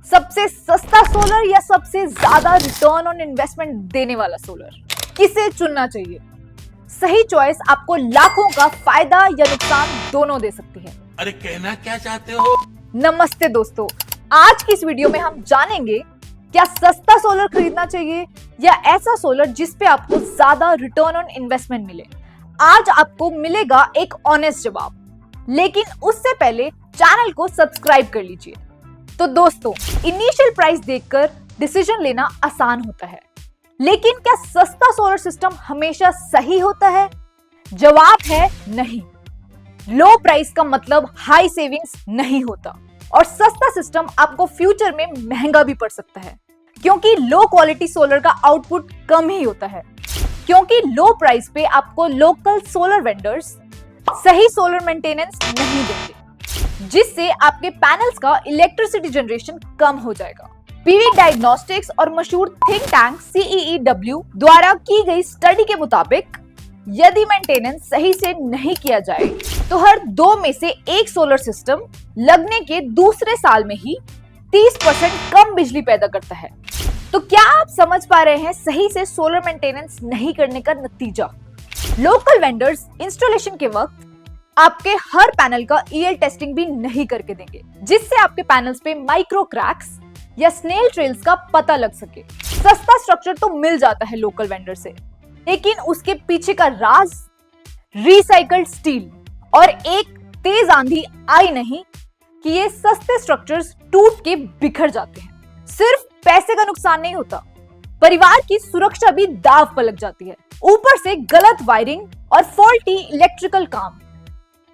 सबसे सस्ता सोलर या सबसे ज्यादा रिटर्न ऑन इन्वेस्टमेंट देने वाला सोलर, किसे चुनना चाहिए? सही चॉइस आपको लाखों का फायदा या नुकसान दोनों दे सकती है। अरे कहना क्या चाहते हो? नमस्ते दोस्तों, आज की इस वीडियो में हम जानेंगे क्या सस्ता सोलर खरीदना चाहिए या ऐसा सोलर जिस पे आपको ज्यादा रिटर्न ऑन इन्वेस्टमेंट मिले। आज आपको मिलेगा एक ऑनेस्ट जवाब, लेकिन उससे पहले चैनल को सब्सक्राइब कर लीजिए। तो दोस्तों, इनिशियल प्राइस देखकर डिसीजन लेना आसान होता है, लेकिन क्या सस्ता सोलर सिस्टम हमेशा सही होता है? जवाब है नहीं। लो प्राइस का मतलब हाई सेविंग्स नहीं होता, और सस्ता सिस्टम आपको फ्यूचर में महंगा भी पड़ सकता है, क्योंकि लो क्वालिटी सोलर का आउटपुट कम ही होता है। क्योंकि लो प्राइस पे आपको लोकल सोलर वेंडर्स सही सोलर मेंटेनेंस नहीं देंगे, जिससे आपके पैनल्स का इलेक्ट्रिसिटी जनरेशन कम हो जाएगा। पीवी डायग्नोस्टिक्स और मशहूर थिंक टैंक CEEW द्वारा की गई स्टडी के मुताबिक यदि मेंटेनेंस सही से नहीं किया जाए तो हर 2 में से 1 सोलर सिस्टम लगने के दूसरे साल में ही 30% कम बिजली पैदा करता है। तो क्या आप समझ पा रहे हैं सही से सोलर मेंटेनेंस नहीं करने का नतीजा? लोकल वेंडर्स इंस्टॉलेशन के वक्त आपके हर पैनल का EL टेस्टिंग भी नहीं करके देंगे, जिससे आपके पैनल्स पे माइक्रो क्रैक्स या स्नेल ट्रेल्स का पता लग सके। सस्ता स्ट्रक्चर तो मिल जाता है लोकल वेंडर से, लेकिन उसके पीछे का राज रिसाइकल्ड स्टील और एक तेज आंधी आई नहीं कि ये सस्ते स्ट्रक्चर्स टूट के बिखर जाते हैं। सिर्फ पैसे का नुकसान नहीं होता, परिवार की सुरक्षा भी दांव पर लग जाती है। ऊपर से गलत वायरिंग और फॉल्टी इलेक्ट्रिकल काम,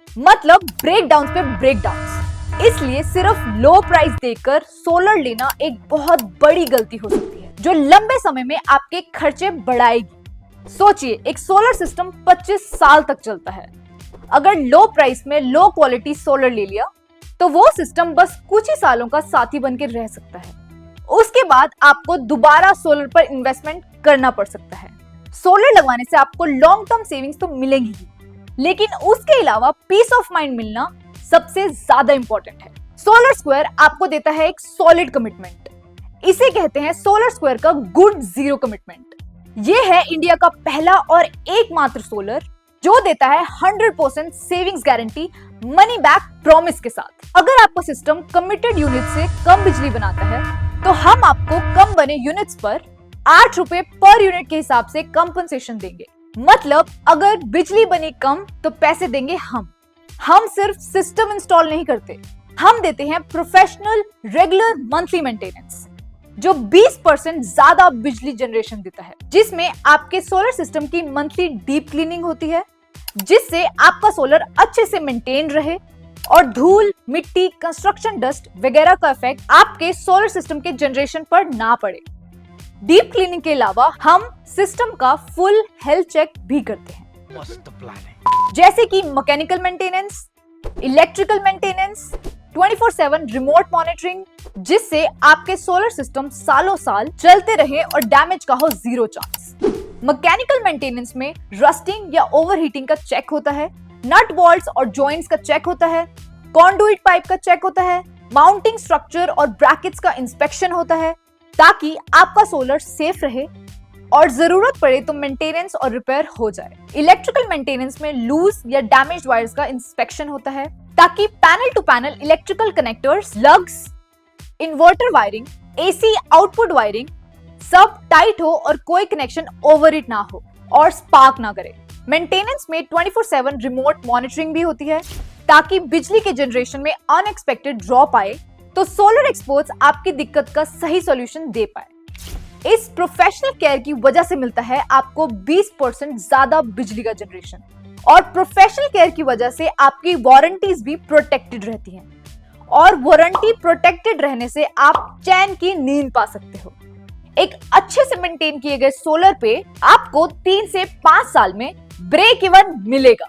मतलब ब्रेकडाउन पे ब्रेकडाउन। इसलिए सिर्फ लो प्राइस देकर सोलर लेना एक बहुत बड़ी गलती हो सकती है, जो लंबे समय में आपके खर्चे बढ़ाएगी। सोचिए, एक सोलर सिस्टम 25 साल तक चलता है। अगर लो प्राइस में लो क्वालिटी सोलर ले लिया तो वो सिस्टम बस कुछ ही सालों का साथी बन के रह सकता है। उसके बाद आपको दोबारा सोलर पर इन्वेस्टमेंट करना पड़ सकता है। सोलर लगवाने से आपको लॉन्ग टर्म सेविंग्स तो मिलेंगी ही, लेकिन उसके अलावा पीस ऑफ माइंड मिलना सबसे ज्यादा इंपॉर्टेंट है। सोलर स्क्वायर आपको देता है एक सॉलिड कमिटमेंट। इसे कहते हैं सोलर स्क्वायर का गुड जीरो कमिटमेंट। ये है इंडिया का पहला और एकमात्र सोलर जो देता है 100% savings guarantee money back promise के साथ। अगर आपका सिस्टम कमिटेड यूनिट से कम बिजली बनाता है तो हम आपको कम बने यूनिट्स पर 8 रुपए पर यूनिट के हिसाब से कंपनसेशन देंगे। मतलब अगर बिजली बनी कम तो पैसे देंगे हम सिर्फ सिस्टम इंस्टॉल नहीं करते, हम देते हैं प्रोफेशनल रेगुलर मंथली मेंटेनेंस, जो 20% ज्यादा बिजली जनरेशन देता है, जिसमें आपके सोलर सिस्टम की मंथली डीप क्लीनिंग होती है, जिससे आपका सोलर अच्छे से मेंटेन रहे और धूल, मिट्टी, कंस्ट्रक्शन डस्ट वगैरह का इफेक्ट आपके सोलर सिस्टम के जनरेशन पर ना पड़े। डीप क्लीनिंग के अलावा हम सिस्टम का फुल हेल्थ चेक भी करते हैं। मस्त प्लान है। जैसे कि mechanical maintenance, electrical maintenance, 24/7 remote monitoring, जिससे आपके सोलर सिस्टम सालों साल चलते रहे और डैमेज का हो 0 चांस। मैकेनिकल मेंटेनेंस में रस्टिंग या ओवरहीटिंग का चेक होता है, नट वॉल्ट्स और जॉइंट्स का चेक होता है, कॉन्डुइट पाइप का चेक होता है, माउंटिंग स्ट्रक्चर और ब्रैकेट्स का इंस्पेक्शन होता है, ताकि आपका सोलर सेफ रहे और जरूरत पड़े तो मेंटेनेंस और रिपेयर हो जाए। इलेक्ट्रिकल मेंटेनेंस में लूज या डैमेज्ड वायर्स का इंस्पेक्शन होता है, ताकि panel to panel electrical connectors, lugs, inverter wiring, AC output wiring सब टाइट हो और कोई कनेक्शन ओवरहीट ना हो और स्पार्क ना करे। मेंटेनेंस में 24/7 रिमोट मॉनिटरिंग भी होती है, ताकि बिजली के जनरेशन में अनएक्सपेक्टेड ड्रॉप आए तो सोलर एक्सपर्ट्स आपकी दिक्कत का सही सॉल्यूशन दे पाए। इस प्रोफेशनल केयर की वजह से मिलता है आपको 20% ज्यादा बिजली का जनरेशन, और प्रोफेशनल केयर की वजह से आपकी वारंटीज भी प्रोटेक्टेड रहती हैं, और वारंटी प्रोटेक्टेड रहने से आप चैन की नींद पा सकते हो। एक अच्छे से मेंटेन किए गए सोलर पे आपको 3 से 5 साल में ब्रेक इवन मिलेगा।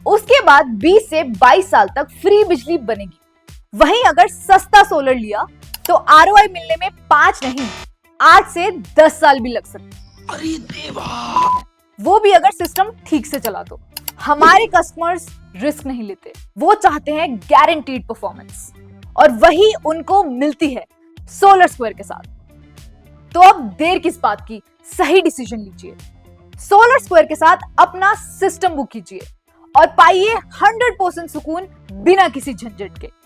उसके बाद 20 से 22 साल तक फ्री बिजली बनेगी। वहीं अगर सस्ता सोलर लिया तो ROI मिलने में 5 नहीं 8 से 10 साल भी लग सकते। अरे देवा, वो भी अगर सिस्टम ठीक से चला तो। हमारे कस्टमर्स रिस्क नहीं लेते, वो चाहते हैं गारंटीड परफॉर्मेंस, और वही उनको मिलती है सोलर स्क्वायर के साथ। तो अब देर किस बात की, सही डिसीजन लीजिए। सोलर स्क्वायर के साथ अपना सिस्टम बुक कीजिए और पाइए 100% सुकून बिना किसी झंझट के।